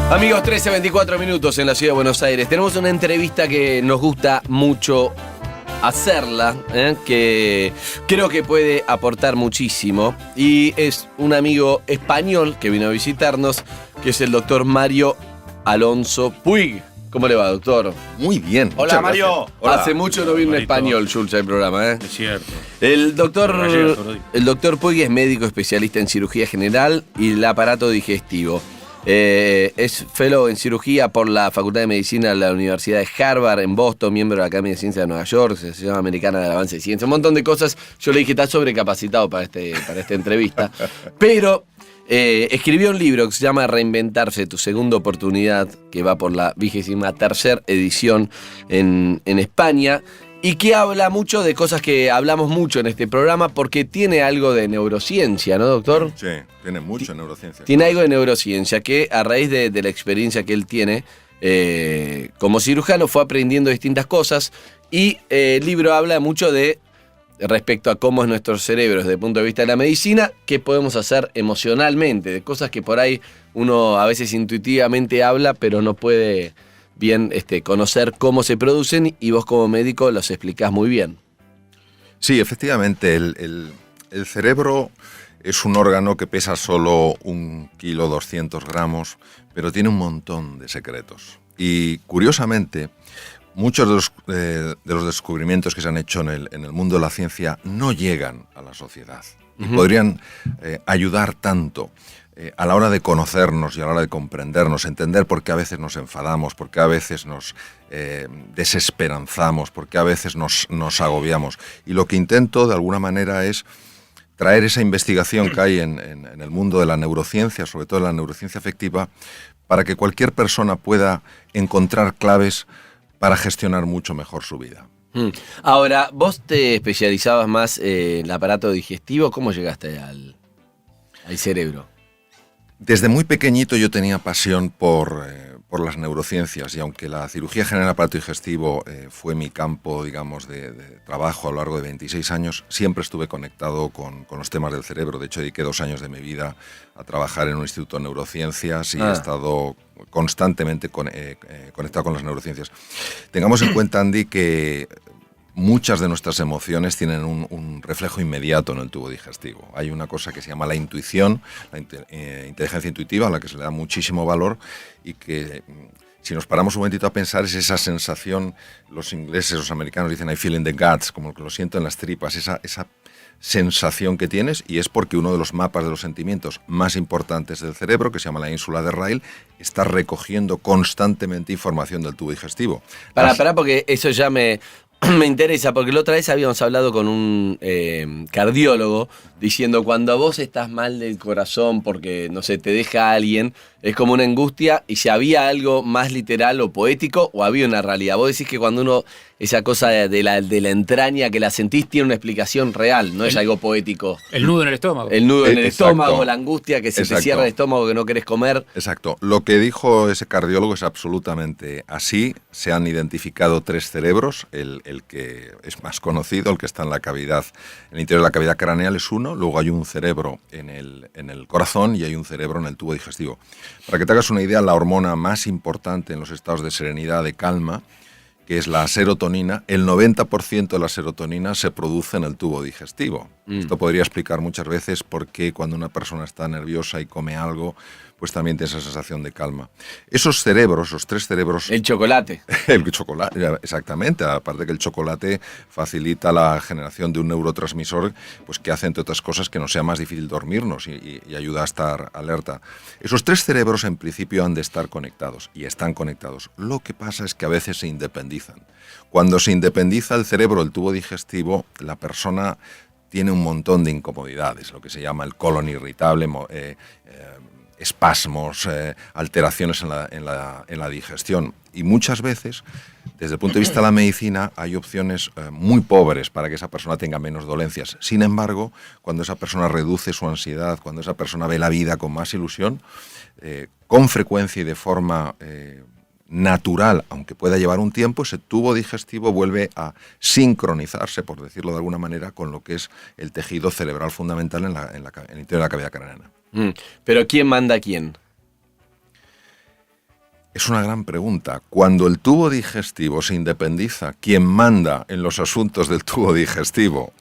Amigos, 13:24 minutos en la ciudad de Buenos Aires. Tenemos una entrevista que nos gusta mucho hacerla, que creo que puede aportar muchísimo. Y es un amigo español que vino a visitarnos, que es el doctor Mario Alonso Puig. ¿Cómo le va, doctor? Muy bien. Hola, Mario. Hola. Hace mucho no vino en español, Schultz, el programa, Es cierto. El doctor Puig es médico especialista en cirugía general y el aparato digestivo. Es fellow en cirugía por la Facultad de Medicina de la Universidad de Harvard en Boston, miembro de la Academia de Ciencias de Nueva York, Asociación Americana del Avance de Ciencia, un montón de cosas. Yo le dije, está sobrecapacitado para esta entrevista. Pero escribió un libro que se llama Reinventarse, tu segunda oportunidad, que va por la 23ª edición en España. Y que habla mucho de cosas que hablamos mucho en este programa porque tiene algo de neurociencia, ¿no, doctor? Sí, tiene mucho neurociencia. Tiene algo de neurociencia que a raíz de la experiencia que él tiene como cirujano fue aprendiendo distintas cosas y el libro habla mucho de respecto a cómo es nuestro cerebro desde el punto de vista de la medicina, qué podemos hacer emocionalmente, de cosas que por ahí uno a veces intuitivamente habla pero no puede bien conocer cómo se producen y vos como médico los explicás muy bien. Sí, efectivamente, el cerebro es un órgano que pesa solo 1,2 kg, pero tiene un montón de secretos. Y curiosamente, muchos de los descubrimientos que se han hecho en el mundo de la ciencia no llegan a la sociedad. Y podrían ayudar tanto a la hora de conocernos y a la hora de comprendernos, entender por qué a veces nos enfadamos, por qué a veces nos desesperanzamos, por qué a veces nos agobiamos. Y lo que intento, de alguna manera, es traer esa investigación que hay en el mundo de la neurociencia, sobre todo en la neurociencia afectiva, para que cualquier persona pueda encontrar claves para gestionar mucho mejor su vida. Ahora, vos te especializabas más en el aparato digestivo. ¿Cómo llegaste al cerebro? Desde muy pequeñito yo tenía pasión por las neurociencias y aunque la cirugía general del aparato digestivo fue mi campo, digamos, de trabajo a lo largo de 26 años, siempre estuve conectado con los temas del cerebro. De hecho, dediqué 2 años de mi vida a trabajar en un instituto de neurociencias y he estado constantemente conectado con las neurociencias. Tengamos en cuenta, Andy, que muchas de nuestras emociones tienen un reflejo inmediato en el tubo digestivo. Hay una cosa que se llama la intuición, la inteligencia intuitiva, a la que se le da muchísimo valor y que, si nos paramos un momentito a pensar, es esa sensación, los ingleses, los americanos dicen I feel in the guts, como que lo siento en las tripas, esa sensación que tienes, y es porque uno de los mapas de los sentimientos más importantes del cerebro, que se llama la ínsula de Ryle, está recogiendo constantemente información del tubo digestivo. Pará, porque eso ya me interesa, porque la otra vez habíamos hablado con un cardiólogo diciendo cuando vos estás mal del corazón porque, no sé, te deja alguien, es como una angustia, y si había algo más literal o poético o había una realidad. Vos decís que cuando uno, esa cosa de la entraña que la sentís tiene una explicación real, no es algo poético. El nudo en el estómago. El nudo en el Exacto. estómago, la angustia que se te cierra el estómago, que no querés comer. Exacto. Lo que dijo ese cardiólogo es absolutamente así. Se han identificado 3 cerebros. El que es más conocido, el que está en la cavidad, en el interior de la cavidad craneal, es uno. Luego hay un cerebro en el corazón y hay un cerebro en el tubo digestivo. Para que te hagas una idea, la hormona más importante en los estados de serenidad, de calma, que es la serotonina, el 90% de la serotonina se produce en el tubo digestivo. Esto podría explicar muchas veces por qué cuando una persona está nerviosa y come algo, pues también tiene esa sensación de calma. Esos cerebros, esos 3 cerebros... El chocolate. El chocolate, exactamente. Aparte que el chocolate facilita la generación de un neurotransmisor, pues que hace, entre otras cosas, que nos sea más difícil dormirnos y ayuda a estar alerta. Esos 3 cerebros, en principio, han de estar conectados y están conectados. Lo que pasa es que a veces se independizan. Cuando se independiza el cerebro, el tubo digestivo, la persona tiene un montón de incomodidades, lo que se llama el colon irritable, espasmos, alteraciones en la digestión. Y muchas veces, desde el punto de vista de la medicina, hay opciones muy pobres para que esa persona tenga menos dolencias. Sin embargo, cuando esa persona reduce su ansiedad, cuando esa persona ve la vida con más ilusión, con frecuencia y de forma natural, aunque pueda llevar un tiempo, ese tubo digestivo vuelve a sincronizarse, por decirlo de alguna manera, con lo que es el tejido cerebral fundamental en el interior de la cavidad craneana. Pero ¿quién manda a quién? Es una gran pregunta. Cuando el tubo digestivo se independiza, quien manda en los asuntos del tubo digestivo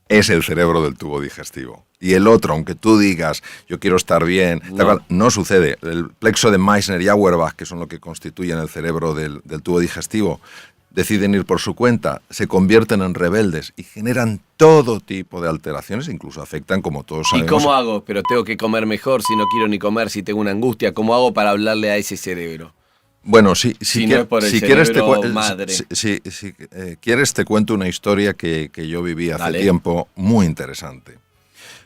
es el cerebro del tubo digestivo. Y el otro, aunque tú digas, yo quiero estar bien, no sucede. El plexo de Meissner y Auerbach, que son lo que constituyen el cerebro del tubo digestivo, deciden ir por su cuenta, se convierten en rebeldes y generan todo tipo de alteraciones, incluso afectan, como todos sabemos. ¿Y cómo hago? Pero tengo que comer mejor, si no quiero ni comer, si tengo una angustia. ¿Cómo hago para hablarle a ese cerebro? Bueno, si no es por el quieres madre. Si quieres te cuento una historia que yo viví hace tiempo, muy interesante.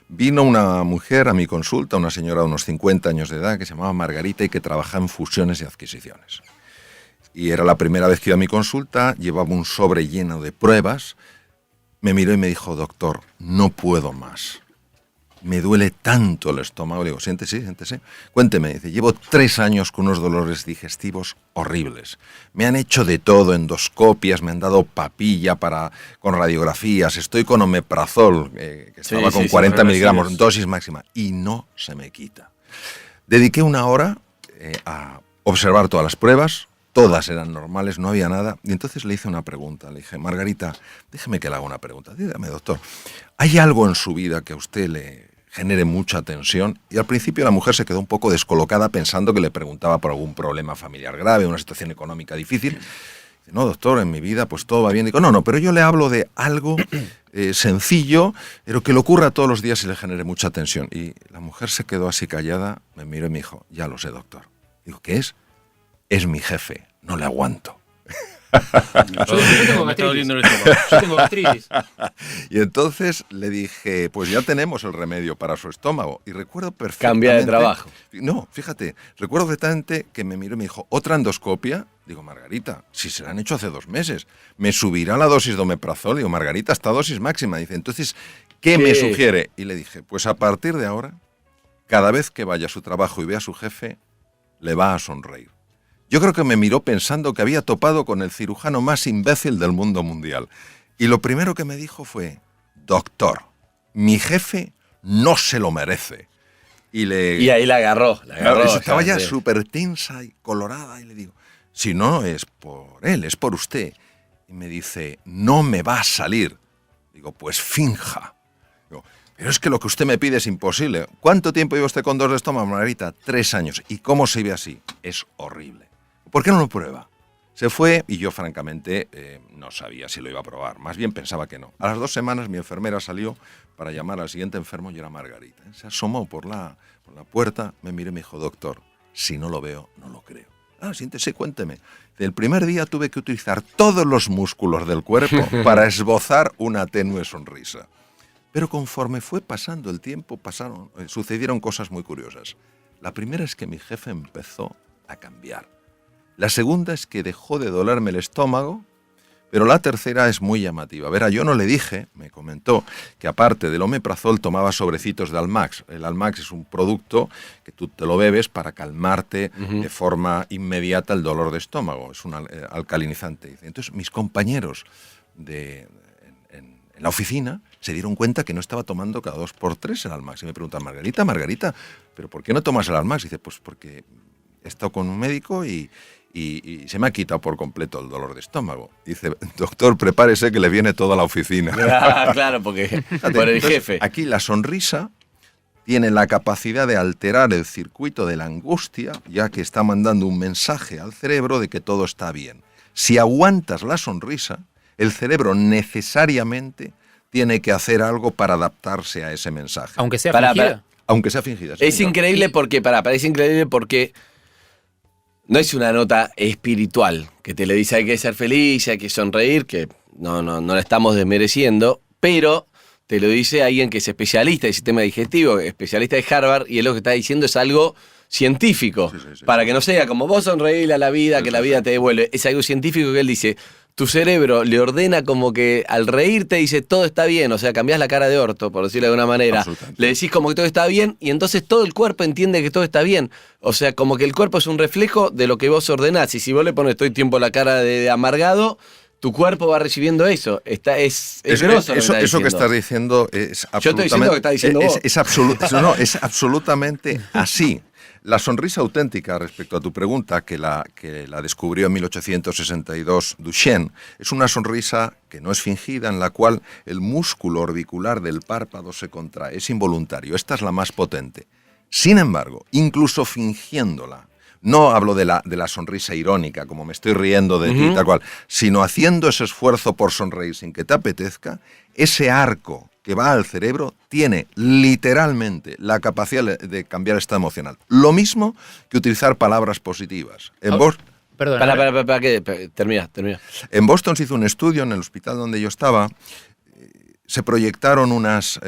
Vino una mujer a mi consulta, una señora de unos 50 años de edad, que se llamaba Margarita y que trabajaba en fusiones y adquisiciones. Y era la primera vez que iba a mi consulta, llevaba un sobre lleno de pruebas, me miró y me dijo, doctor, no puedo más. Me duele tanto el estómago. Le digo, siéntese, siéntese. Cuénteme, dice, llevo 3 años con unos dolores digestivos horribles. Me han hecho de todo, endoscopias, me han dado papilla con radiografías, estoy con omeprazol, que estaba con 40 miligramos, dosis máxima, y no se me quita. Dediqué 1 hora a observar todas las pruebas, todas eran normales, no había nada, y entonces le hice una pregunta. Le dije, Margarita, déjeme que le haga una pregunta. Dígame, doctor, ¿hay algo en su vida que a usted le genere mucha tensión? Y al principio la mujer se quedó un poco descolocada pensando que le preguntaba por algún problema familiar grave, una situación económica difícil. Dice, no, doctor, en mi vida pues todo va bien. Digo, no, pero yo le hablo de algo sencillo, pero que le ocurra todos los días y le genere mucha tensión. Y la mujer se quedó así callada, me miró y me dijo, ya lo sé, doctor. Digo, ¿qué es? Es mi jefe, no le aguanto. Yo tengo gastritis. Y entonces le dije, pues ya tenemos el remedio para su estómago. Y recuerdo perfectamente... Cambia de trabajo. No, fíjate, recuerdo perfectamente que me miró y me dijo, ¿otra endoscopia? Digo, Margarita, si se la han hecho hace 2 meses, ¿me subirá la dosis de omeprazol? Digo, Margarita, hasta dosis máxima. Dice, entonces, ¿qué me sugiere? Y le dije, pues a partir de ahora, cada vez que vaya a su trabajo y vea a su jefe, le va a sonreír. Yo creo que me miró pensando que había topado con el cirujano más imbécil del mundo mundial. Y lo primero que me dijo fue, doctor, mi jefe no se lo merece. Y ahí la agarró. Estaba ya súper tensa y colorada y le digo, si no es por él, es por usted. Y me dice, no me va a salir. Digo, pues finja. Digo, pero es que lo que usted me pide es imposible. ¿Cuánto tiempo lleva usted con dolor de estómago, Margarita? 3 años. ¿Y cómo se ve así? Es horrible. ¿Por qué no lo prueba? Se fue y yo, francamente, no sabía si lo iba a probar. Más bien pensaba que no. A las 2 semanas mi enfermera salió para llamar al siguiente enfermo y era Margarita. Se asomó por la puerta, me miró y me dijo, doctor, si no lo veo, no lo creo. Ah, siéntese, cuénteme. El primer día tuve que utilizar todos los músculos del cuerpo para esbozar una tenue sonrisa. Pero conforme fue pasando el tiempo, sucedieron cosas muy curiosas. La primera es que mi jefe empezó a cambiar. La segunda es que dejó de dolerme el estómago, pero la tercera es muy llamativa. Verá, yo no le dije, me comentó, que aparte del omeprazol tomaba sobrecitos de Almax. El Almax es un producto que tú te lo bebes para calmarte de forma inmediata el dolor de estómago. Es un alcalinizante. Entonces, mis compañeros en la oficina se dieron cuenta que no estaba tomando cada 2 por 3 el Almax. Y me preguntan, Margarita, ¿pero por qué no tomas el Almax? Y dice, pues porque he estado con un médico y se me ha quitado por completo el dolor de estómago. Dice, doctor, prepárese que le viene toda la oficina. Claro, porque por el jefe. Aquí la sonrisa tiene la capacidad de alterar el circuito de la angustia, ya que está mandando un mensaje al cerebro de que todo está bien. Si aguantas la sonrisa, el cerebro necesariamente tiene que hacer algo para adaptarse a ese mensaje. Aunque sea fingida. Aunque sea fingida. Es increíble porque, es increíble porque no es una nota espiritual que te le dice hay que ser feliz, hay que sonreír, que no la estamos desmereciendo, pero te lo dice alguien que es especialista del sistema digestivo, especialista de Harvard, y él lo que está diciendo es algo científico, para que no sea como vos sonreírle a la vida, que la vida te devuelve. Es algo científico que él dice, tu cerebro le ordena como que al reírte dice todo está bien, o sea, cambiás la cara de orto, por decirlo de alguna manera. Le decís como que todo está bien y entonces todo el cuerpo entiende que todo está bien. O sea, como que el cuerpo es un reflejo de lo que vos ordenás. Y si vos le pones todo el tiempo la cara de amargado, tu cuerpo va recibiendo eso. Es grosso eso que estás diciendo es absolutamente... Yo estoy diciendo lo que estás diciendo vos. Es absolutamente así. La sonrisa auténtica, respecto a tu pregunta, que la descubrió en 1862 Duchenne, es una sonrisa que no es fingida, en la cual el músculo orbicular del párpado se contrae, es involuntario. Esta es la más potente. Sin embargo, incluso fingiéndola, no hablo de la sonrisa irónica, como me estoy riendo de ti, tal cual, sino haciendo ese esfuerzo por sonreír sin que te apetezca, ese arco que va al cerebro tiene literalmente la capacidad de cambiar estado emocional. Lo mismo que utilizar palabras positivas. Perdón. Termina. En Boston se hizo un estudio en el hospital donde yo estaba, se proyectaron unos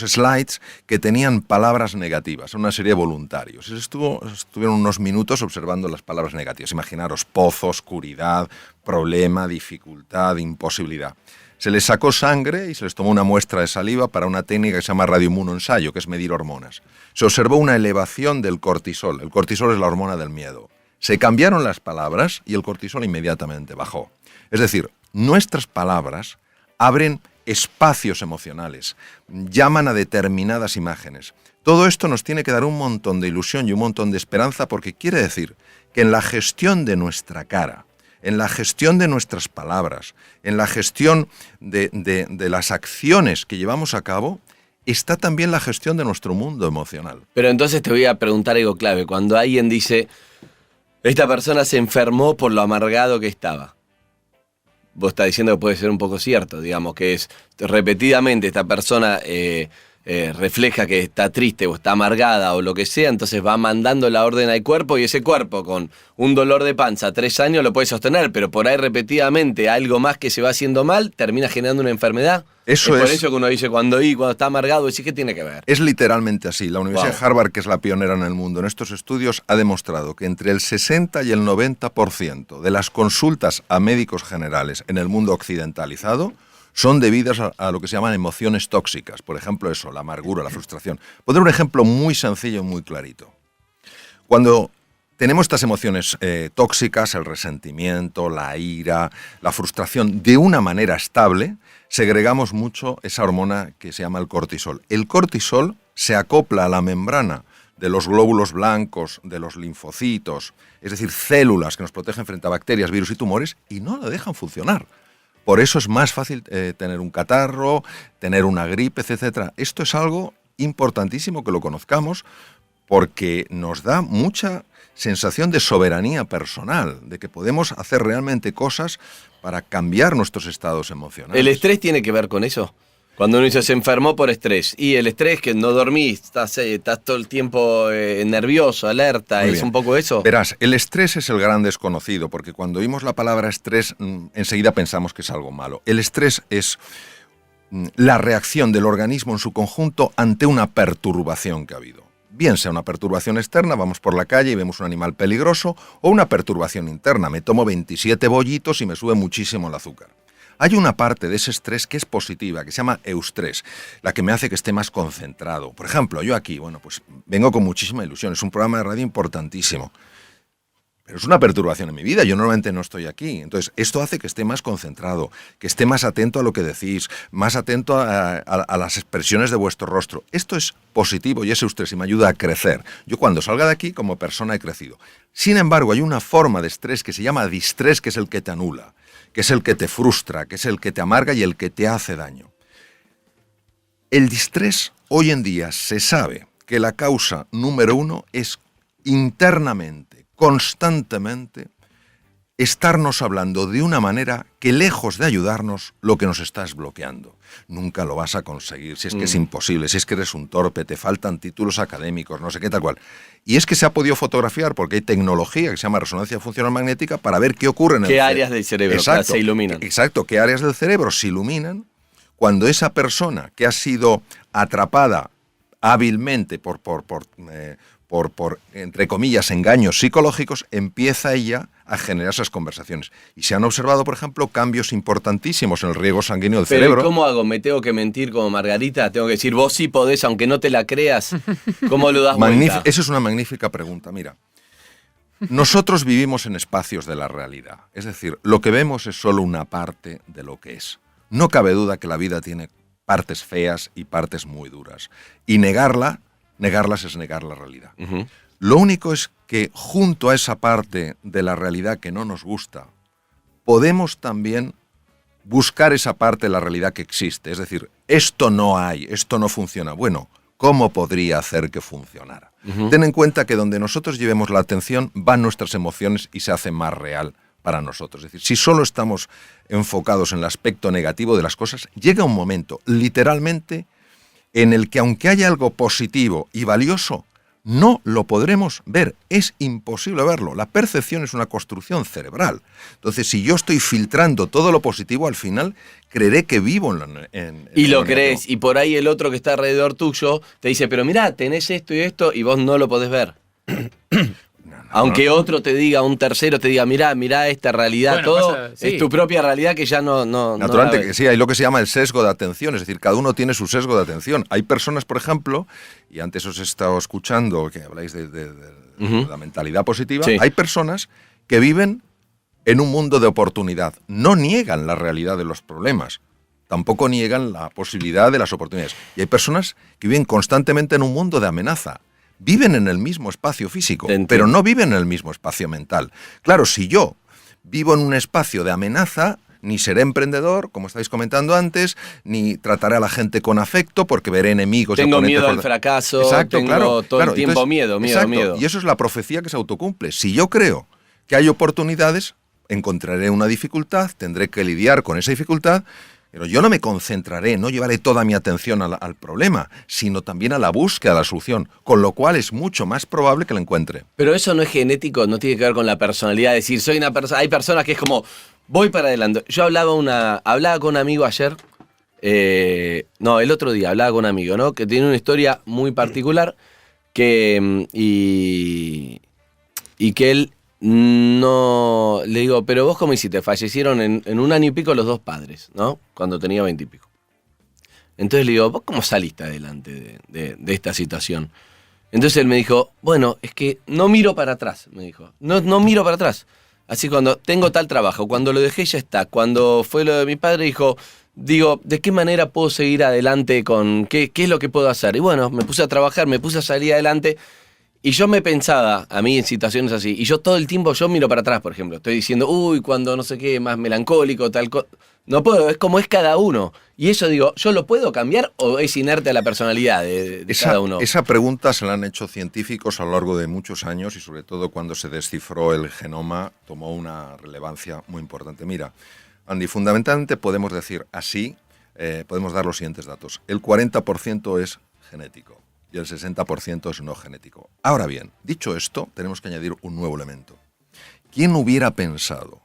slides que tenían palabras negativas, una serie de voluntarios. Estuvieron unos minutos observando las palabras negativas. Imaginaros, pozo, oscuridad, problema, dificultad, imposibilidad. Se les sacó sangre y se les tomó una muestra de saliva para una técnica que se llama radioinmunoensayo, que es medir hormonas. Se observó una elevación del cortisol. El cortisol es la hormona del miedo. Se cambiaron las palabras y el cortisol inmediatamente bajó. Es decir, nuestras palabras abren espacios emocionales, llaman a determinadas imágenes. Todo esto nos tiene que dar un montón de ilusión y un montón de esperanza, porque quiere decir que en la gestión de nuestra cara, en la gestión de nuestras palabras, en la gestión de las acciones que llevamos a cabo, está también la gestión de nuestro mundo emocional. Pero entonces te voy a preguntar algo clave. Cuando alguien dice, esta persona se enfermó por lo amargado que estaba, vos estás diciendo que puede ser un poco cierto, digamos, que es repetidamente esta persona refleja que está triste o está amargada o lo que sea, entonces va mandando la orden al cuerpo, y ese cuerpo con un dolor de panza 3 años lo puede sostener, pero por ahí repetidamente algo más que se va haciendo mal termina generando una enfermedad. Eso es por eso que uno dice cuando está amargado, decís, ¿qué tiene que ver? Es literalmente así. La Universidad de Harvard, que es la pionera en el mundo en estos estudios, ha demostrado que entre el 60 y el 90% de las consultas a médicos generales en el mundo occidentalizado son debidas a lo que se llaman emociones tóxicas. Por ejemplo, eso, la amargura, la frustración. Pondré un ejemplo muy sencillo y muy clarito. Cuando tenemos estas emociones tóxicas, el resentimiento, la ira, la frustración, de una manera estable, segregamos mucho esa hormona que se llama el cortisol. El cortisol se acopla a la membrana de los glóbulos blancos, de los linfocitos, es decir, células que nos protegen frente a bacterias, virus y tumores, y no la dejan funcionar. Por eso es más fácil tener un catarro, tener una gripe, etc. Esto es algo importantísimo que lo conozcamos, porque nos da mucha sensación de soberanía personal, de que podemos hacer realmente cosas para cambiar nuestros estados emocionales. ¿El estrés tiene que ver con eso? Cuando uno dice se enfermó por estrés, y el estrés que no dormís, estás todo el tiempo nervioso, alerta, Muy ¿es bien. un poco eso? Verás, el estrés es el gran desconocido, porque cuando oímos la palabra estrés, enseguida pensamos que es algo malo. El estrés es la reacción del organismo en su conjunto ante una perturbación que ha habido. Bien sea una perturbación externa, vamos por la calle y vemos un animal peligroso, o una perturbación interna, me tomo 27 bollitos y me sube muchísimo el azúcar. Hay una parte de ese estrés que es positiva, que se llama eustrés, la que me hace que esté más concentrado. Por ejemplo, yo aquí, pues vengo con muchísima ilusión, es un programa de radio importantísimo, pero es una perturbación en mi vida, yo normalmente no estoy aquí. Entonces, esto hace que esté más concentrado, que esté más atento a lo que decís, más atento a las expresiones de vuestro rostro. Esto es positivo y es eustrés y me ayuda a crecer. Yo cuando salga de aquí, como persona he crecido. Sin embargo, hay una forma de estrés que se llama distrés, que es el que te anula, que es el que te frustra, que es el que te amarga y el que te hace daño. El distrés, hoy en día se sabe que la causa número 1 es internamente, constantemente, estarnos hablando de una manera que, lejos de ayudarnos, lo que nos está es bloqueando. Nunca lo vas a conseguir, si es que es imposible, si es que eres un torpe, te faltan títulos académicos, no sé qué, tal cual. Y es que se ha podido fotografiar, porque hay tecnología que se llama resonancia funcional magnética, para ver qué ocurre en el cerebro. ¿Qué áreas del cerebro se iluminan? Exacto, qué áreas del cerebro se iluminan cuando esa persona que ha sido atrapada hábilmente por entre comillas, engaños psicológicos, empieza ella a generar esas conversaciones. Y se han observado, por ejemplo, cambios importantísimos en el riego sanguíneo del cerebro. Pero ¿cómo hago? ¿Me tengo que mentir como Margarita? ¿Tengo que decir, vos sí podés, aunque no te la creas? ¿Cómo lo das vuelta? Esa es una magnífica pregunta. Mira, nosotros vivimos en espacios de la realidad. Es decir, lo que vemos es solo una parte de lo que es. No cabe duda que la vida tiene partes feas y partes muy duras. Y negarla negarlas es negar la realidad. Lo único es que junto a esa parte de la realidad que no nos gusta, podemos también buscar esa parte de la realidad que existe. Es decir, esto no hay, esto no funciona. Bueno, ¿cómo podría hacer que funcionara? Ten en cuenta que donde nosotros llevemos la atención van nuestras emociones y se hace más real para nosotros. Es decir, si solo estamos enfocados en el aspecto negativo de las cosas, llega un momento, literalmente, en el que aunque haya algo positivo y valioso, no lo podremos ver, es imposible verlo. La percepción es una construcción cerebral. Entonces, si yo estoy filtrando todo lo positivo, al final creeré que vivo en y lo crees, y por ahí el otro que está alrededor tuyo te dice, pero mirá, tenés esto y no lo podés ver. Aunque otro te diga, un tercero te diga, mirá esta realidad, bueno, todo es tu propia realidad que ya no naturalmente, que sí, hay lo que se llama el sesgo de atención, es decir, cada uno tiene su sesgo de atención. Hay personas, por ejemplo, y antes os he estado escuchando que habláis de la mentalidad positiva, hay personas que viven en un mundo de oportunidad, no niegan la realidad de los problemas, tampoco niegan la posibilidad de las oportunidades. Y hay personas que viven constantemente en un mundo de amenaza. Viven en el mismo espacio físico, pero no viven en el mismo espacio mental. Claro, si yo vivo en un espacio de amenaza, ni seré emprendedor, como estáis comentando antes, ni trataré a la gente con afecto, porque veré enemigos. Tengo miedo al fracaso, tengo todo el tiempo miedo. Y eso es la profecía que se autocumple. Si yo creo que hay oportunidades, encontraré una dificultad, tendré que lidiar con esa dificultad. Pero yo no me concentraré, no llevaré toda mi atención al problema, sino también a la búsqueda de la solución, con lo cual es mucho más probable que la encuentre. Pero eso no es genético, no tiene que ver con la personalidad, es decir, soy una persona, hay personas que es como, voy para adelante. Yo hablaba con un amigo ayer, el otro día hablaba con un amigo, ¿no? Que tiene una historia muy particular, y que él no, le digo, pero vos cómo hiciste, fallecieron en un año y pico los dos padres, ¿no? Cuando tenía 20 y pico. Entonces le digo, ¿vos cómo saliste adelante de esta situación? Entonces él me dijo, bueno, es que no miro para atrás, me dijo, no miro para atrás. Así cuando tengo tal trabajo, cuando lo dejé ya está, cuando fue lo de mi padre digo, ¿de qué manera puedo seguir adelante con qué es lo que puedo hacer? Y bueno, me puse a trabajar, me puse a salir adelante. Y yo me pensaba, a mí en situaciones así, y yo todo el tiempo, yo miro para atrás, por ejemplo. Estoy diciendo, cuando no sé qué, más melancólico, tal cosa. No puedo, es como es cada uno. Y eso digo, ¿yo lo puedo cambiar o es inerte a la personalidad de cada uno? Esa pregunta se la han hecho científicos a lo largo de muchos años y sobre todo cuando se descifró el genoma tomó una relevancia muy importante. Mira, Andy, fundamentalmente podemos decir así, podemos dar los siguientes datos. El 40% es genético. Y el 60% es no genético. Ahora bien, dicho esto, tenemos que añadir un nuevo elemento. ¿Quién hubiera pensado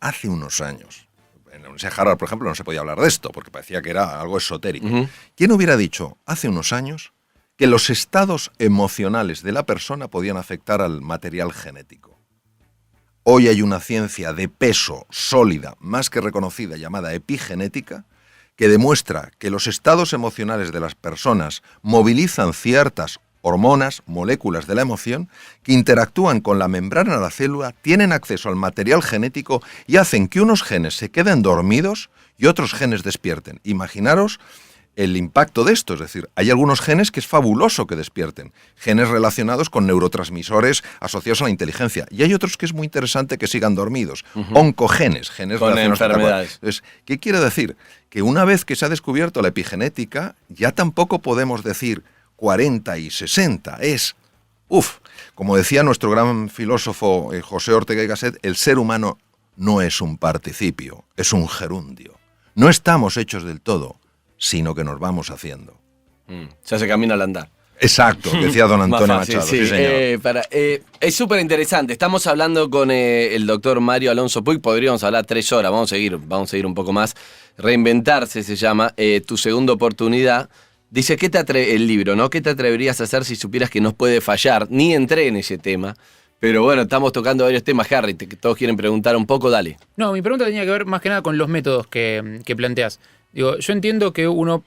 hace unos años, en la Universidad de Harvard, por ejemplo, no se podía hablar de esto, porque parecía que era algo esotérico. ¿Quién hubiera dicho hace unos años que los estados emocionales de la persona podían afectar al material genético? Hoy hay una ciencia de peso sólida, más que reconocida, llamada epigenética, que demuestra que los estados emocionales de las personas movilizan ciertas hormonas, moléculas de la emoción, que interactúan con la membrana de la célula, tienen acceso al material genético y hacen que unos genes se queden dormidos y otros genes despierten. Imaginaros el impacto de esto, es decir, hay algunos genes que es fabuloso que despierten, genes relacionados con neurotransmisores asociados a la inteligencia, y hay otros que es muy interesante que sigan dormidos, oncogenes, genes con enfermedades. Entonces, ¿qué quiere decir? Que una vez que se ha descubierto la epigenética, ya tampoco podemos decir 40 y 60, como decía nuestro gran filósofo José Ortega y Gasset, el ser humano no es un participio, es un gerundio. No estamos hechos del todo, sino que nos vamos haciendo. Se hace camino al andar. Exacto, decía don Antonio Machado. Sí, señor. Es súper interesante. Estamos hablando con el doctor Mario Alonso Puig. Podríamos hablar 3 horas. Vamos a seguir un poco más. Reinventarse se llama. Tu segunda oportunidad. Dice, el libro, ¿no? ¿Qué te atreverías a hacer si supieras que no puede fallar? Ni entré en ese tema. Pero bueno, estamos tocando varios temas, Harry. Todos quieren preguntar un poco, dale. No, mi pregunta tenía que ver más que nada con los métodos que planteás. Digo, yo entiendo que uno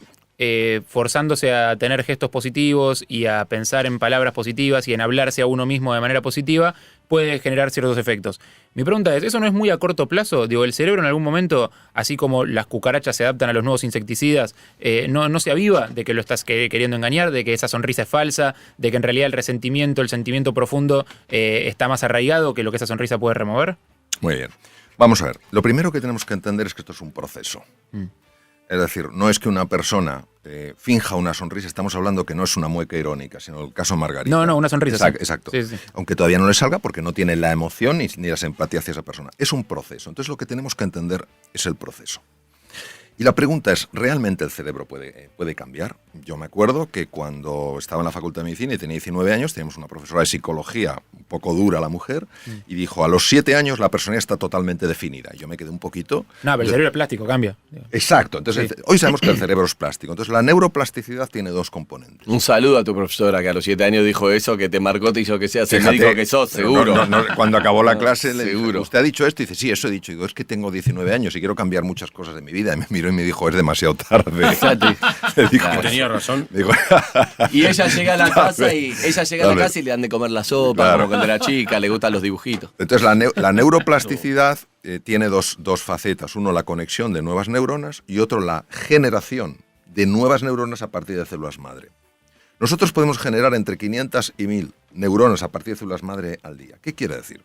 forzándose a tener gestos positivos y a pensar en palabras positivas y en hablarse a uno mismo de manera positiva, puede generar ciertos efectos. Mi pregunta es, ¿eso no es muy a corto plazo? Digo, el cerebro en algún momento, así como las cucarachas se adaptan a los nuevos insecticidas, no se aviva de que lo estás queriendo engañar, de que esa sonrisa es falsa, de que en realidad el resentimiento, el sentimiento profundo está más arraigado que lo que esa sonrisa puede remover. Muy bien. Vamos a ver. Lo primero que tenemos que entender es que esto es un proceso. Es decir, no es que una persona finja una sonrisa, estamos hablando que no es una mueca irónica, sino el caso Margarita. No, una sonrisa. Exacto. Sí. Aunque todavía no le salga porque no tiene la emoción ni la simpatía hacia esa persona. Es un proceso. Entonces lo que tenemos que entender es el proceso. Y la pregunta es, ¿realmente el cerebro puede cambiar? Yo me acuerdo que cuando estaba en la Facultad de Medicina y tenía 19 años, teníamos una profesora de psicología, un poco dura la mujer, y dijo, a los 7 años la personalidad está totalmente definida. Y yo me quedé un poquito... No, pero el cerebro es plástico, cambia. Exacto. Entonces, hoy sabemos que el cerebro es plástico. Entonces, la neuroplasticidad tiene dos componentes. Un saludo a tu profesora que a los 7 años dijo eso, que te marcó, te hizo que seas el médico que sos, seguro. Cuando acabó la clase le dije, seguro. ¿usted ha dicho esto? Y dice, sí, eso he dicho. Y digo, es que tengo 19 años y quiero cambiar muchas cosas de mi vida. Y me miró y me dijo, es demasiado tarde. Exacto. Dijo, tenía razón. Digo, y ella llega a la casa y le dan de comer la sopa, Claro. como cuando era chica, le gustan los dibujitos. Entonces, la neuroplasticidad tiene dos facetas. Uno, la conexión de nuevas neuronas y otro, la generación de nuevas neuronas a partir de células madre. Nosotros podemos generar entre 500 y 1000 neuronas a partir de células madre al día. ¿Qué quiere decir?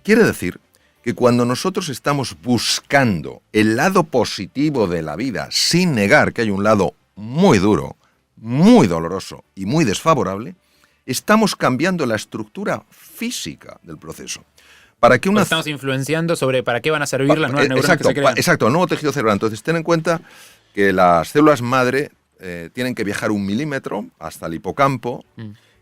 Quiere decir que cuando nosotros estamos buscando el lado positivo de la vida, sin negar que hay un lado muy duro, muy doloroso y muy desfavorable, estamos cambiando la estructura física del proceso. Para que una... Estamos influenciando sobre para qué van a servir las nuevas neuronas que se crean. Exacto, el nuevo tejido cerebral. Entonces, ten en cuenta que las células madre tienen que viajar 1 milímetro hasta el hipocampo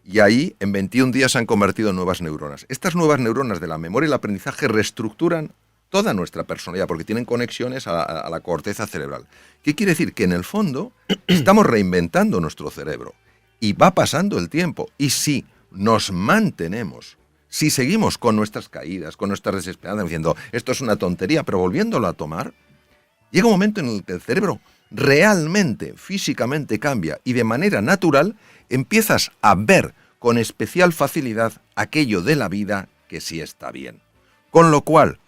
y ahí en 21 días se han convertido en nuevas neuronas. Estas nuevas neuronas de la memoria y el aprendizaje reestructuran toda nuestra personalidad porque tienen conexiones a la corteza cerebral. ¿Qué quiere decir? Que en el fondo estamos reinventando nuestro cerebro y va pasando el tiempo. Y si nos mantenemos, si seguimos con nuestras caídas, con nuestras desesperanzas, diciendo esto es una tontería, pero volviéndolo a tomar, llega un momento en el que el cerebro realmente, físicamente cambia y de manera natural empiezas a ver con especial facilidad aquello de la vida que sí está bien. Con lo cual,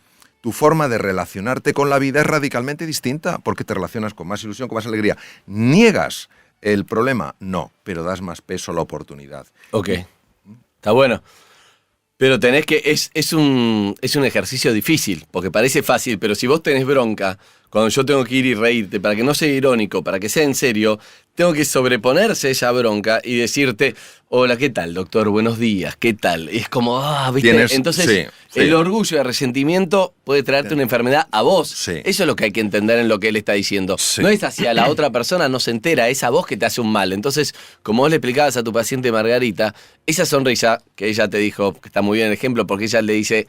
tu forma de relacionarte con la vida es radicalmente distinta porque te relacionas con más ilusión, con más alegría. ¿Niegas el problema? No, pero das más peso a la oportunidad. Ok, está bueno. Pero tenés que, es un ejercicio difícil, porque parece fácil, pero si vos tenés bronca, cuando yo tengo que ir y reírte, para que no sea irónico, para que sea en serio, tengo que sobreponerse esa bronca y decirte, hola, ¿qué tal, doctor? Buenos días, ¿qué tal? Y es como, ¿viste? Entonces, sí. El orgullo y el resentimiento puede traerte una enfermedad a vos. Sí. Eso es lo que hay que entender en lo que él está diciendo. Sí. No es hacia la otra persona, no se entera, es a vos que te hace un mal. Entonces, como vos le explicabas a tu paciente Margarita, esa sonrisa, que ella te dijo, que está muy bien el ejemplo, porque ella le dice,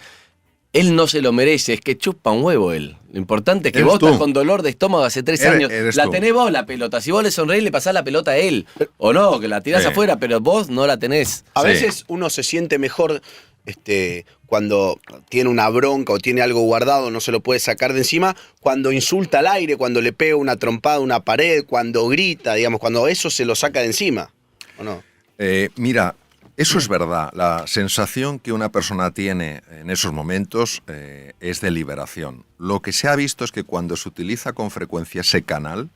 él no se lo merece, es que chupa un huevo él. Lo importante es que vos estás con dolor de estómago hace 3 años. La tenés vos la pelota. Si vos le sonreís, le pasás la pelota a él. O no, que la tirás afuera, pero vos no la tenés. A veces uno se siente mejor cuando tiene una bronca o tiene algo guardado, no se lo puede sacar de encima, cuando insulta al aire, cuando le pega una trompada a una pared, cuando grita, digamos, cuando eso se lo saca de encima, ¿o no? Mira, eso es verdad. La sensación que una persona tiene en esos momentos es de liberación. Lo que se ha visto es que cuando se utiliza con frecuencia ese canal,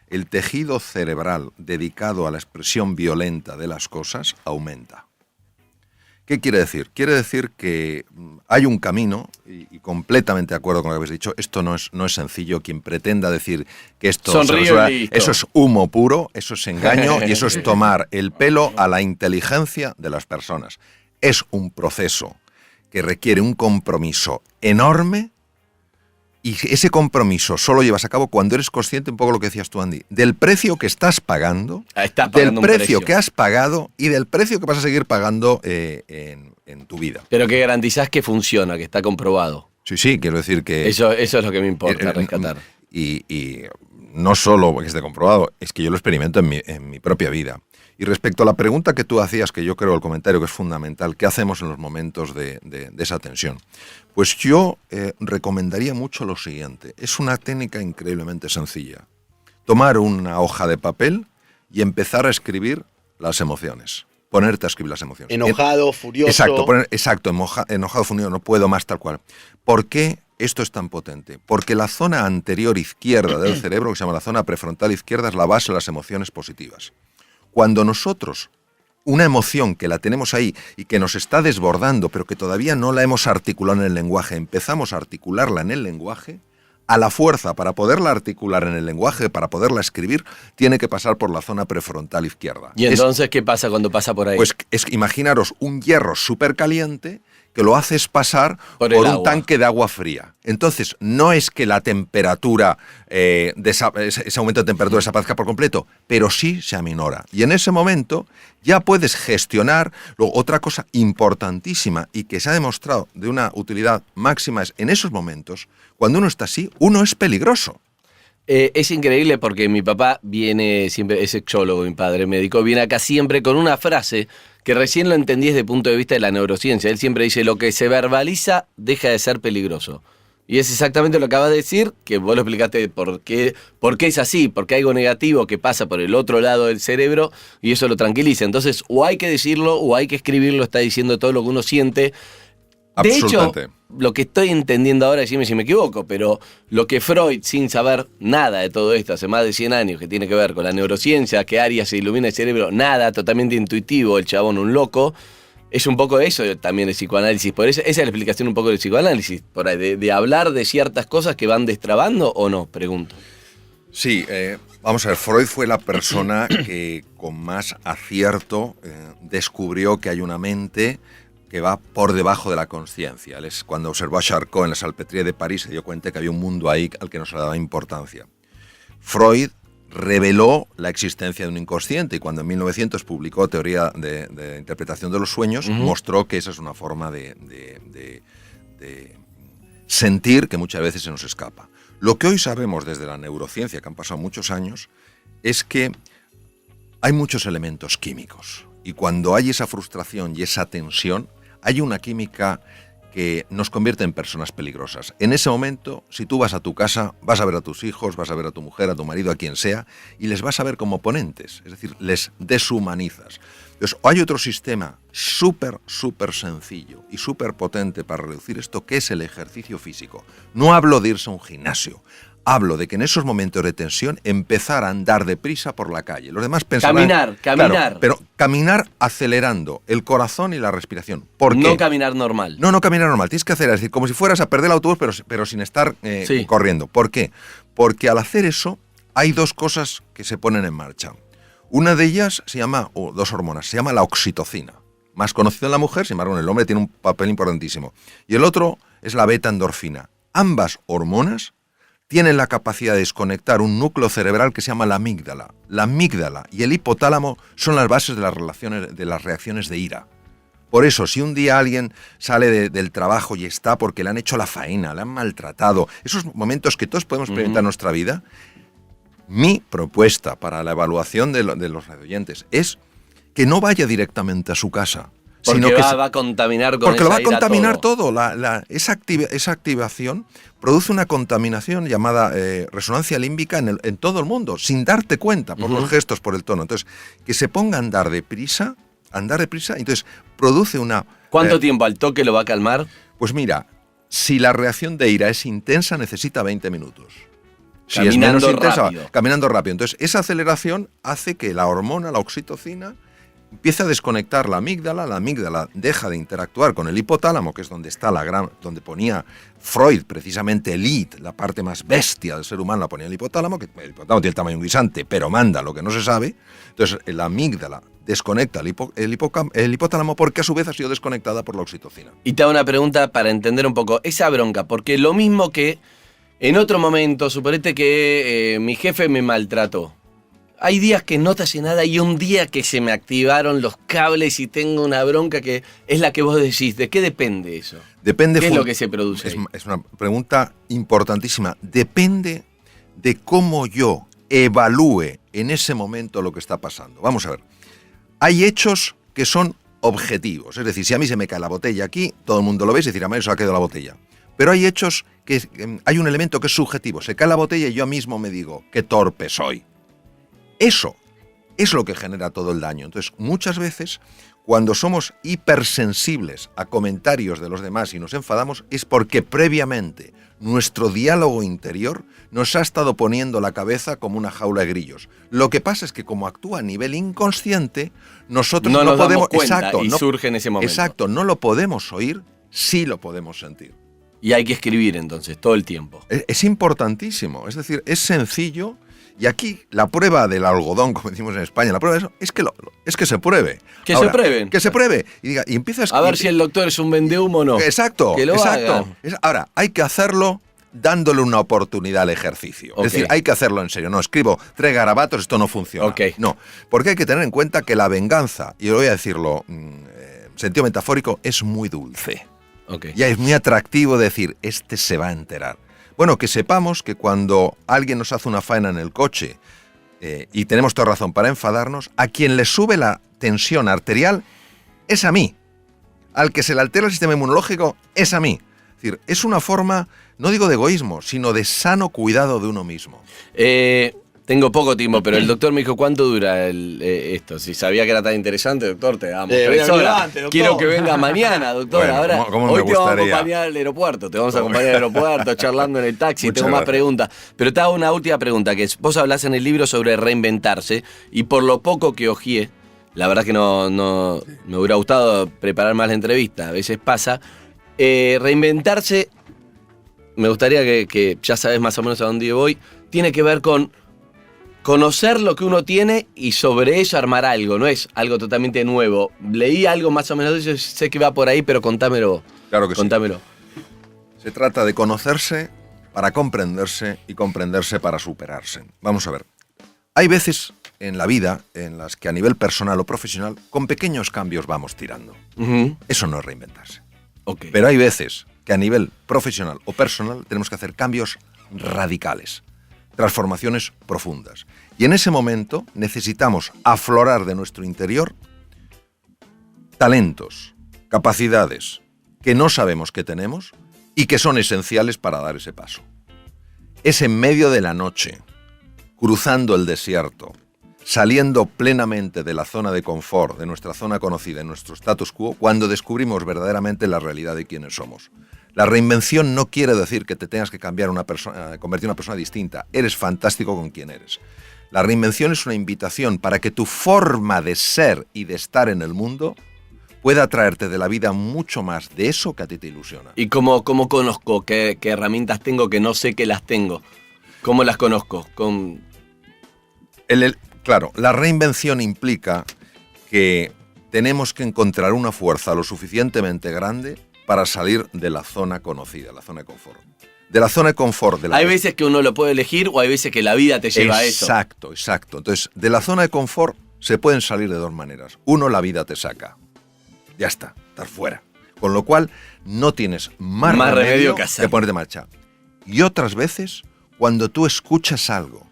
el tejido cerebral dedicado a la expresión violenta de las cosas aumenta. ¿Qué quiere decir? Quiere decir que hay un camino, y completamente de acuerdo con lo que habéis dicho, esto no es sencillo. Quien pretenda decir que esto eso es humo puro, eso es engaño y eso es tomar el pelo a la inteligencia de las personas. Es un proceso que requiere un compromiso enorme y ese compromiso solo llevas a cabo cuando eres consciente, un poco lo que decías tú, Andy, del precio que estás pagando, del precio que has pagado y del precio que vas a seguir pagando en tu vida. Pero que garantizás que funciona, que está comprobado. Sí, quiero decir que... Eso es lo que me importa rescatar. Y no solo que esté comprobado, es que yo lo experimento en mi propia vida. Y respecto a la pregunta que tú hacías, que yo creo el comentario que es fundamental, ¿qué hacemos en los momentos de esa tensión? Pues yo recomendaría mucho lo siguiente. Es una técnica increíblemente sencilla. tomar una hoja de papel y empezar a escribir las emociones. Ponerte a escribir las emociones. Enojado, furioso. Exacto, enojado, furioso, no puedo más, tal cual. ¿Por qué esto es tan potente? Porque la zona anterior izquierda del cerebro, que se llama la zona prefrontal izquierda, es la base de las emociones positivas. Cuando nosotros, una emoción que la tenemos ahí y que nos está desbordando, pero que todavía no la hemos articulado en el lenguaje, empezamos a articularla en el lenguaje, a la fuerza, para poderla articular en el lenguaje, para poderla escribir, tiene que pasar por la zona prefrontal izquierda. ¿Y entonces qué pasa cuando pasa por ahí? Pues imaginaros un hierro súper caliente que lo haces pasar por un tanque de agua fría. Entonces, no es que la temperatura, ese aumento de temperatura desaparezca por completo, pero sí se aminora. Y en ese momento ya puedes gestionar. Luego, otra cosa importantísima y que se ha demostrado de una utilidad máxima es, en esos momentos, cuando uno está así, uno es peligroso. Es increíble porque mi papá viene siempre, es sexólogo, mi padre médico, viene acá siempre con una frase que recién lo entendí desde el punto de vista de la neurociencia. Él siempre dice, lo que se verbaliza deja de ser peligroso. Y es exactamente lo que acabas de decir, que vos lo explicaste por qué es así, porque hay algo negativo que pasa por el otro lado del cerebro y eso lo tranquiliza. Entonces, o hay que decirlo o hay que escribirlo, está diciendo todo lo que uno siente. De hecho, lo que estoy entendiendo ahora, decime si me equivoco, pero lo que Freud, sin saber nada de todo esto, hace más de 100 años, que tiene que ver con la neurociencia, que áreas se ilumina el cerebro, nada, totalmente intuitivo, el chabón un loco, es un poco eso también el psicoanálisis. Por eso, esa es la explicación un poco del psicoanálisis, por ahí, de hablar de ciertas cosas que van destrabando o no, pregunto. Sí, vamos a ver, Freud fue la persona que con más acierto descubrió que hay una mente que va por debajo de la consciencia. Cuando observó a Charcot en la Salpêtrière de París, se dio cuenta que había un mundo ahí al que no se le daba importancia. Freud reveló la existencia de un inconsciente y cuando en 1900 publicó Teoría de Interpretación de los Sueños, mostró que esa es una forma de sentir que muchas veces se nos escapa. Lo que hoy sabemos desde la neurociencia, que han pasado muchos años, es que hay muchos elementos químicos y cuando hay esa frustración y esa tensión, hay una química que nos convierte en personas peligrosas. En ese momento, si tú vas a tu casa, vas a ver a tus hijos, vas a ver a tu mujer, a tu marido, a quien sea, y les vas a ver como oponentes, es decir, les deshumanizas. Entonces, hay otro sistema súper sencillo y súper potente para reducir esto, que es el ejercicio físico. No hablo de irse a un gimnasio. Hablo de que en esos momentos de tensión empezar a andar deprisa por la calle. Los demás pensarán... Caminar. Claro, pero caminar acelerando el corazón y la respiración. ¿Por qué? No caminar normal. No caminar normal. Tienes que hacer, es decir, como si fueras a perder el autobús, pero sin estar corriendo. ¿Por qué? Porque al hacer eso hay dos cosas que se ponen en marcha. Una de ellas se llama, dos hormonas, se llama la oxitocina. Más conocida en la mujer, sin embargo en el hombre tiene un papel importantísimo. Y el otro es la beta-endorfina. Ambas hormonas tienen la capacidad de desconectar un núcleo cerebral que se llama la amígdala. La amígdala y el hipotálamo son las bases de las reacciones de ira. Por eso, si un día alguien sale del trabajo y está porque le han hecho la faena, le han maltratado, esos momentos que todos podemos experimentar en nuestra vida, mi propuesta para la evaluación de los radioyentes es que no vaya directamente a su casa. Porque sino que va a contaminar con porque lo va a ira contaminar todo. Esa activación produce una contaminación llamada resonancia límbica en todo el mundo, sin darte cuenta, por los gestos, por el tono. Entonces, que se ponga a andar deprisa, entonces produce una... ¿Cuánto tiempo al toque lo va a calmar? Pues mira, si la reacción de ira es intensa, necesita 20 minutos. Si Caminando es menos intensa, rápido. caminando rápido. Entonces, esa aceleración hace que la hormona, la oxitocina, empieza a desconectar la amígdala deja de interactuar con el hipotálamo, que es donde está donde ponía Freud precisamente el id, la parte más bestia del ser humano la ponía el hipotálamo, que el hipotálamo tiene el tamaño de un guisante, pero manda lo que no se sabe. Entonces la amígdala desconecta el hipotálamo porque a su vez ha sido desconectada por la oxitocina. Y te hago una pregunta para entender un poco esa bronca, porque lo mismo que en otro momento, suponete que mi jefe me maltrató. Hay días que no te hace nada y un día que se me activaron los cables y tengo una bronca que es la que vos decís. ¿De qué depende eso? Depende. ¿Qué es lo que se produce ahí? Es una pregunta importantísima. Depende de cómo yo evalúe en ese momento lo que está pasando. Vamos a ver. Hay hechos que son objetivos. Es decir, si a mí se me cae la botella aquí, todo el mundo lo ve y se dirá, a mí se ha caído la botella. Pero hay hechos que hay un elemento que es subjetivo. Se cae la botella y yo mismo me digo, qué torpe soy. Eso es lo que genera todo el daño. Entonces, muchas veces, cuando somos hipersensibles a comentarios de los demás y nos enfadamos, es porque previamente nuestro diálogo interior nos ha estado poniendo la cabeza como una jaula de grillos. Lo que pasa es que como actúa a nivel inconsciente, nosotros no nos podemos... damos cuenta exacto, y surge en ese momento. Exacto, no lo podemos oír, sí lo podemos sentir. Y hay que escribir entonces, todo el tiempo. Es importantísimo, es decir, es sencillo. Y aquí la prueba del algodón, como decimos en España, la prueba de eso es que, es que se pruebe. Que Ahora, se prueben. Que se pruebe. Y empiezas A ver si el doctor es un vendehumo o no. Exacto, que lo exacto. hagan. Ahora, hay que hacerlo dándole una oportunidad al ejercicio. Ok. Es decir, hay que hacerlo en serio. No, escribo 3 garabatos, esto no funciona. Ok. No, porque hay que tener en cuenta que la venganza, y voy a decirlo en sentido metafórico, es muy dulce. Ok. Ya es muy atractivo decir, este se va a enterar. Bueno, que sepamos que cuando alguien nos hace una faena en el coche y tenemos toda razón para enfadarnos, a quien le sube la tensión arterial es a mí. Al que se le altera el sistema inmunológico es a mí. Es decir, es una forma, no digo de egoísmo, sino de sano cuidado de uno mismo. Tengo poco tiempo, pero el doctor me dijo, ¿cuánto dura esto? Si sabía que era tan interesante, doctor, te damos 3 venga, horas. antes, doctor. Quiero que venga mañana, doctor. Bueno, Ahora, ¿cómo me hoy te vamos a gustaría? acompañar al aeropuerto. Te vamos a acompañar al aeropuerto, charlando en el taxi. Muchas Tengo más gracias. preguntas. Pero te hago una última pregunta, que es, vos hablás en el libro sobre reinventarse, y por lo poco que ojeé, la verdad que no me hubiera gustado preparar más la entrevista, a veces pasa, reinventarse, me gustaría que ya sabes más o menos a dónde voy, tiene que ver con conocer lo que uno tiene y sobre eso armar algo, no es algo totalmente nuevo. Leí algo más o menos de eso, sé que va por ahí, pero contámelo. Claro que sí. Contámelo. Se trata de conocerse para comprenderse y comprenderse para superarse. Vamos a ver. Hay veces en la vida en las que a nivel personal o profesional, con pequeños cambios vamos tirando. Ujú. Eso no es reinventarse. Ok. Pero hay veces que a nivel profesional o personal tenemos que hacer cambios radicales, transformaciones profundas. Y en ese momento necesitamos aflorar de nuestro interior talentos, capacidades que no sabemos que tenemos y que son esenciales para dar ese paso. Es en medio de la noche, cruzando el desierto, saliendo plenamente de la zona de confort, de nuestra zona conocida, de nuestro status quo, cuando descubrimos verdaderamente la realidad de quiénes somos. La reinvención no quiere decir que te tengas que cambiar convertir en una persona distinta. Eres fantástico con quien eres. La reinvención es una invitación para que tu forma de ser y de estar en el mundo pueda traerte de la vida mucho más de eso que a ti te ilusiona. ¿Y cómo conozco qué herramientas tengo que no sé que las tengo? ¿Cómo las conozco? Claro, la reinvención implica que tenemos que encontrar una fuerza lo suficientemente grande para salir de la zona conocida, la zona de confort. De la zona de confort. Hay veces que uno lo puede elegir o hay veces que la vida te lleva a eso. Exacto, exacto. Entonces, de la zona de confort se pueden salir de 2 maneras. Uno, la vida te saca. Ya está, estás fuera. Con lo cual, no tienes más remedio que hacer. que ponerte en marcha. Y otras veces, cuando tú escuchas algo,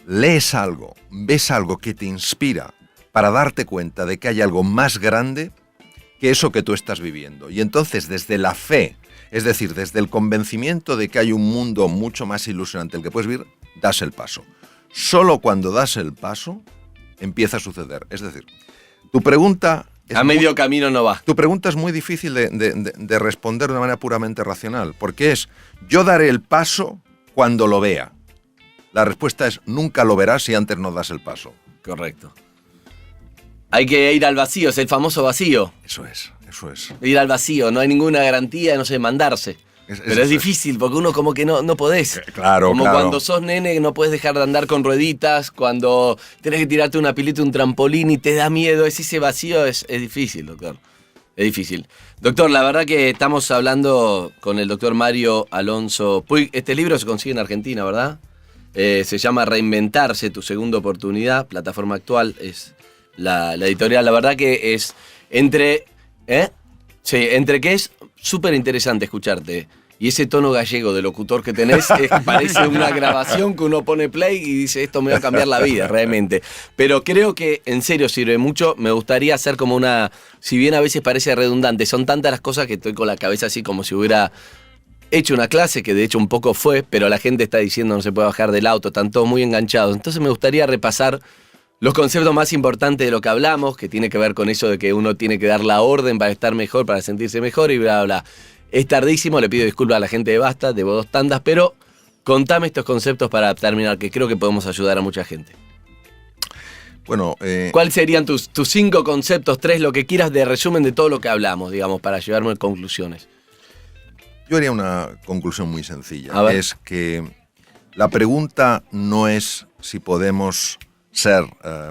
lees algo, ves algo que te inspira para darte cuenta de que hay algo más grande que eso que tú estás viviendo. Y entonces, desde la fe, es decir, desde el convencimiento de que hay un mundo mucho más ilusionante el que puedes vivir, das el paso. Solo cuando das el paso, empieza a suceder. Es decir, tu pregunta... A medio camino no va. Tu pregunta es muy difícil de responder de una manera puramente racional, porque es, yo daré el paso cuando lo vea. La respuesta es, nunca lo verás si antes no das el paso. Correcto. Hay que ir al vacío, es el famoso vacío. Eso es. Ir al vacío, no hay ninguna garantía, no sé, mandarse. Pero es difícil, porque uno como que no podés. Claro, como claro. cuando sos nene no podés dejar de andar con rueditas, cuando tenés que tirarte una pileta, un trampolín y te da miedo, ese vacío es difícil, doctor. Es difícil. Doctor, la verdad que estamos hablando con el doctor Mario Alonso Puig. Este libro se consigue en Argentina, ¿verdad? Se llama Reinventarse, tu segunda oportunidad. Plataforma actual es la editorial. La verdad que es entre que es súper interesante escucharte y ese tono gallego de locutor que tenés parece una grabación que uno pone play y dice esto me va a cambiar la vida realmente. Pero creo que en serio sirve mucho. Me gustaría hacer como una, si bien a veces parece redundante, son tantas las cosas que estoy con la cabeza así como si hubiera hecho una clase, que de hecho un poco fue, pero la gente está diciendo no se puede bajar del auto, están todos muy enganchados. Entonces me gustaría repasar los conceptos más importantes de lo que hablamos, que tiene que ver con eso de que uno tiene que dar la orden para estar mejor, para sentirse mejor y bla, bla. Es tardísimo, le pido disculpas a la gente de Basta, debo 2 tandas, pero contame estos conceptos para terminar, que creo que podemos ayudar a mucha gente. Bueno, ¿Cuáles serían tus 5 conceptos, 3, lo que quieras de resumen de todo lo que hablamos, digamos, para llevarme a conclusiones? yo haría una conclusión muy sencilla. A ver. Es que la pregunta no es si podemos ser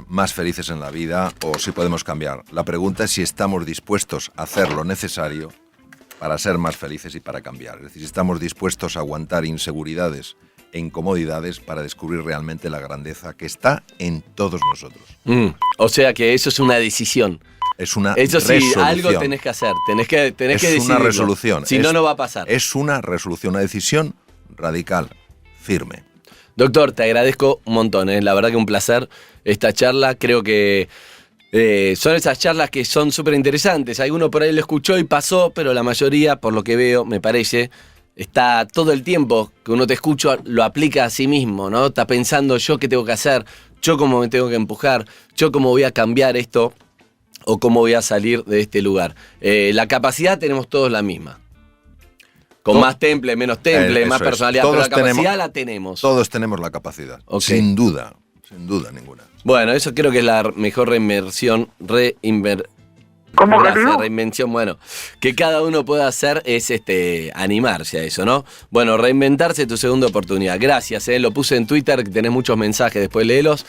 más felices en la vida o si podemos cambiar. La pregunta es si estamos dispuestos a hacer lo necesario para ser más felices y para cambiar. Es decir, si estamos dispuestos a aguantar inseguridades e incomodidades para descubrir realmente la grandeza que está en todos nosotros. O sea que eso es una decisión. Es una Eso sí, resolución. algo tenés que hacer, tenés que Es decidirlo. una resolución. Si no, no va a pasar. Es una resolución, una decisión radical, firme. Doctor, te agradezco un montón, la verdad que un placer esta charla. Creo que son esas charlas que son súper interesantes. Alguno por ahí lo escuchó y pasó, pero la mayoría, por lo que veo, me parece, está todo el tiempo que uno te escucha, lo aplica a sí mismo, ¿no? Está pensando yo qué tengo que hacer, yo cómo me tengo que empujar, yo cómo voy a cambiar esto o cómo voy a salir de este lugar. La capacidad tenemos todos la misma. Con más temple, menos temple, más personalidad, pero la capacidad la tenemos. Todos tenemos la capacidad, Okay. sin duda ninguna. Bueno, eso creo que es la mejor reinvención, bueno, que cada uno pueda hacer es animarse a eso, ¿no? Bueno, reinventarse tu segunda oportunidad. Gracias, lo puse en Twitter, que tenés muchos mensajes, después léelos.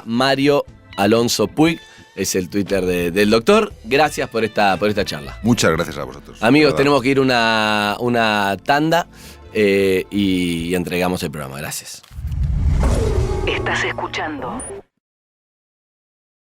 @Mario Alonso Puig es el Twitter del doctor. Gracias por esta charla. Muchas gracias a vosotros. Amigos, ¿verdad? tenemos que ir una tanda y entregamos el programa. Gracias. Estás escuchando